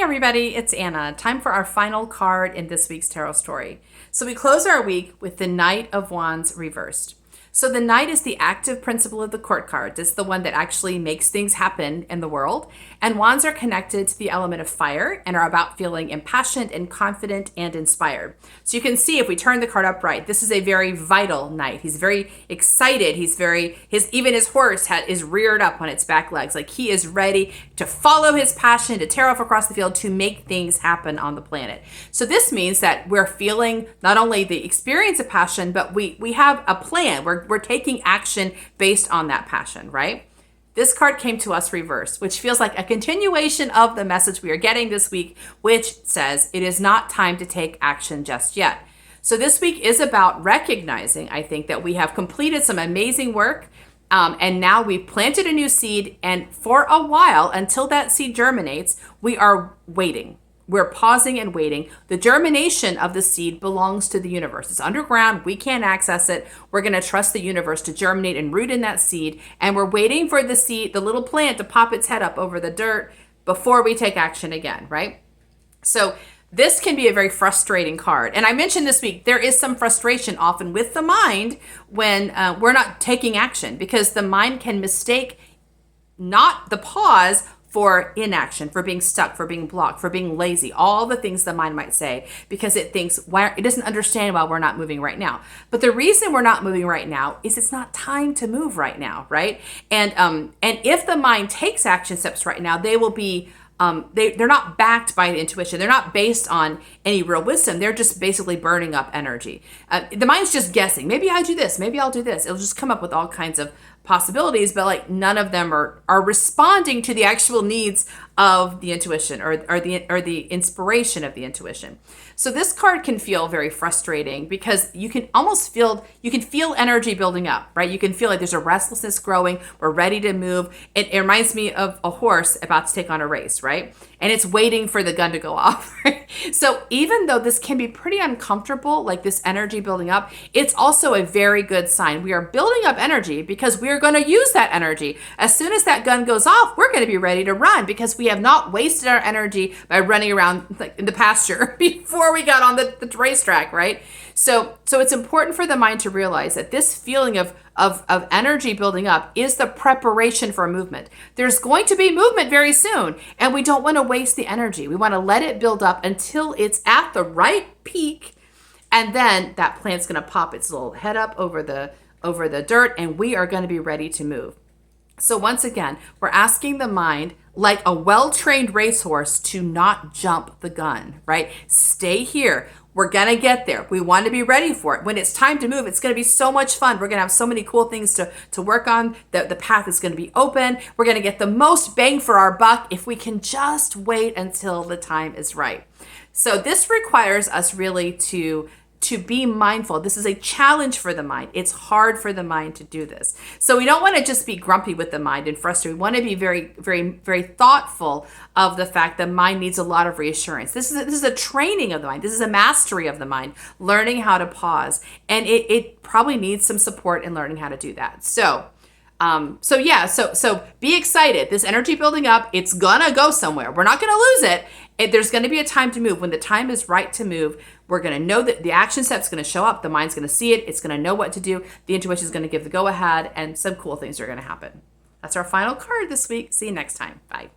everybody, it's Anna. Time for our final card in this week's tarot story. So we close our week with the Knight of Wands reversed. So the Knight is the active principle of the court card. It's the one that actually makes things happen in the world. And wands are connected to the element of fire and are about feeling impassioned and confident and inspired. So you can see if we turn the card upright, this is a very vital Knight. He's very excited. Even his horse is reared up on its back legs. Like he is ready to follow his passion, to tear off across the field, to make things happen on the planet. So this means that we're feeling not only the experience of passion, but we have a plan. We're taking action based on that passion, right? This card came to us reversed, which feels like a continuation of the message we are getting this week, which says it is not time to take action just yet. So this week is about recognizing, I think, that we have completed some amazing work, and now we've planted a new seed, and for a while, until that seed germinates, we are waiting. We're pausing and waiting. The germination of the seed belongs to the universe. It's underground. We can't access it. We're going to trust the universe to germinate and root in that seed. And we're waiting for the seed, the little plant, to pop its head up over the dirt before we take action again, right? So this can be a very frustrating card. And I mentioned this week, there is some frustration often with the mind when we're not taking action, because the mind can mistake not the pause for inaction, for being stuck, for being blocked, for being lazy, all the things the mind might say, because it thinks it doesn't understand why we're not moving right now. But the reason we're not moving right now is it's not time to move right now, right? And if the mind takes action steps right now, they will be they're not backed by the intuition. They're not based on any real wisdom. They're just basically burning up energy. The mind's just guessing. Maybe I do this. Maybe I'll do this. It'll just come up with all kinds of possibilities, but like none of them are responding to the actual needs of the intuition or the inspiration of the intuition. So this card can feel very frustrating because you can feel energy building up, right? You can feel like there's a restlessness growing. We're ready to move. It reminds me of a horse about to take on a race, right? And it's waiting for the gun to go off, right? So even though this can be pretty uncomfortable, like this energy building up, it's also a very good sign. We are building up energy because we are going to use that energy. As soon as that gun goes off, we're going to be ready to run because we have not wasted our energy by running around like in the pasture before we got on the racetrack, right? So it's important for the mind to realize that this feeling of energy building up is the preparation for movement. There's going to be movement very soon, and we don't want to waste the energy. We want to let it build up until it's at the right peak, and then that plant's going to pop its little head up over the dirt, and we are going to be ready to move. So once again, we're asking the mind, like a well-trained racehorse, to not jump the gun, right? Stay here. We're going to get there. We want to be ready for it. When it's time to move, it's going to be so much fun. We're going to have so many cool things to work on. The path is going to be open. We're going to get the most bang for our buck if we can just wait until the time is right. So this requires us really to be mindful. This is a challenge for the mind. It's hard for the mind to do this. So we don't want to just be grumpy with the mind and frustrated. We want to be very, very, very thoughtful of the fact that mind needs a lot of reassurance. This is a training of the mind. This is a mastery of the mind, learning how to pause. And it probably needs some support in learning how to do that. So be excited. This energy building up, it's gonna go somewhere. We're not gonna lose it. There's gonna be a time to move. When the time is right to move, we're gonna know that the action step's gonna show up. The mind's gonna see it. It's gonna know what to do. The intuition is gonna give the go ahead, and some cool things are gonna happen. That's our final card this week. See you next time. Bye.